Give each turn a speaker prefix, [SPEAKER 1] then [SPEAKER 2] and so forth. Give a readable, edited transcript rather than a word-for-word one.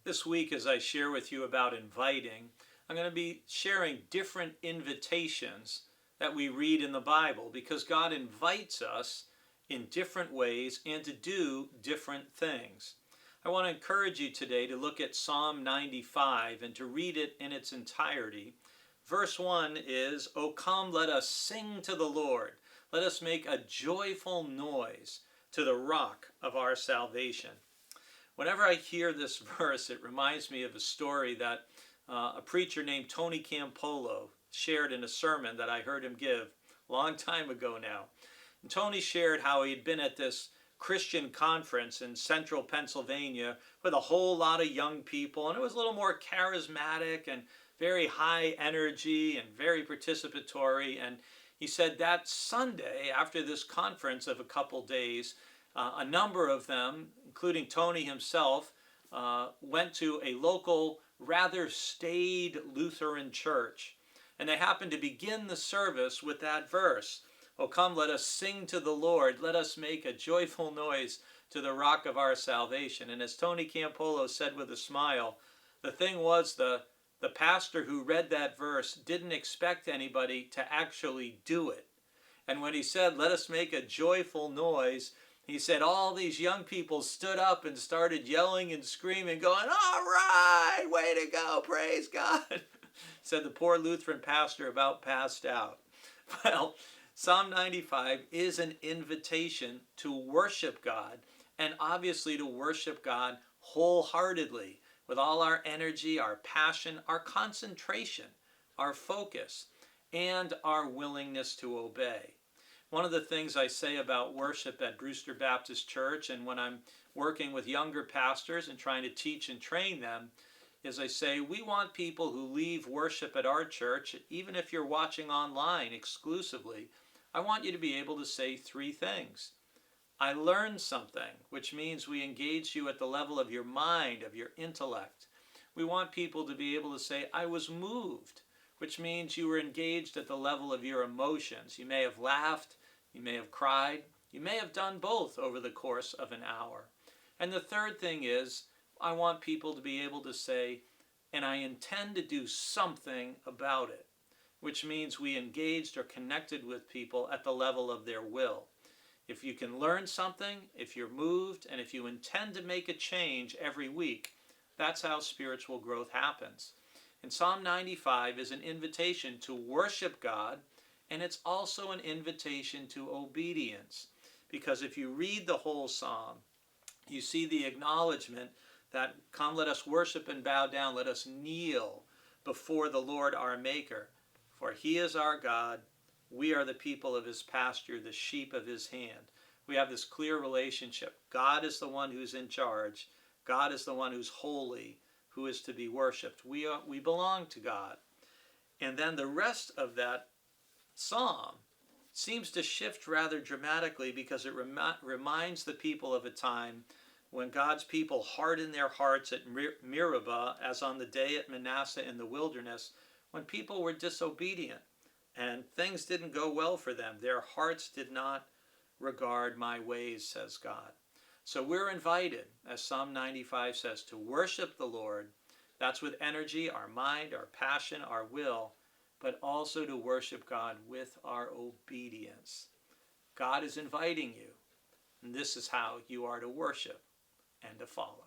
[SPEAKER 1] This week, as I share with you about inviting, I'm going to be sharing different invitations that we read in the Bible because God invites us in different ways and to do different things. I want to encourage you today to look at Psalm 95 and to read it in its entirety. Verse 1 is, "O come, let us sing to the Lord. Let us make a joyful noise to the rock of our salvation." Whenever I hear this verse, it reminds me of a story that a preacher named Tony Campolo shared in a sermon that I heard him give a long time ago now. And Tony shared how he'd been at this Christian conference in central Pennsylvania with a whole lot of young people, and it was a little more charismatic and very high energy and very participatory. And he said that Sunday, after this conference of a couple days, a number of them, including Tony himself, went to a local, rather staid Lutheran church. And they happened to begin the service with that verse. "O come, let us sing to the Lord. Let us make a joyful noise to the rock of our salvation." And as Tony Campolo said with a smile, the thing was the pastor who read that verse didn't expect anybody to actually do it. And when he said, "Let us make a joyful noise," he said all these young people stood up and started yelling and screaming, going, "All right, way to go, praise God." Said the poor Lutheran pastor about passed out. Well, Psalm 95 is an invitation to worship God, and obviously to worship God wholeheartedly, with all our energy, our passion, our concentration, our focus, and our willingness to obey. One of the things I say about worship at Brewster Baptist Church, and when I'm working with younger pastors and trying to teach and train them, is I say we want people who leave worship at our church, even if you're watching online exclusively, I want you to be able to say three things. I learned something, which means we engage you at the level of your mind, of your intellect. We want people to be able to say, I was moved, which means you were engaged at the level of your emotions. You may have laughed, you may have cried, you may have done both over the course of an hour. And the third thing is, I want people to be able to say, and I intend to do something about it, which means we engaged or connected with people at the level of their will. If you can learn something, if you're moved, and if you intend to make a change every week, that's how spiritual growth happens. And Psalm 95 is an invitation to worship God, and it's also an invitation to obedience. Because if you read the whole psalm, you see the acknowledgement that, come, let us worship and bow down, let us kneel before the Lord our Maker. For he is our God, we are the people of his pasture, the sheep of his hand. We have this clear relationship. God is the one who's in charge. God is the one who's holy, who is to be worshipped. We belong to God. And then the rest of that psalm seems to shift rather dramatically because it reminds the people of a time when God's people hardened their hearts at Meribah, as on the day at Manasseh in the wilderness, when people were disobedient and things didn't go well for them. Their hearts did not regard my ways, says God. So we're invited, as Psalm 95 says, to worship the Lord. That's with energy, our mind, our passion, our will, but also to worship God with our obedience. God is inviting you, and this is how you are to worship and to follow.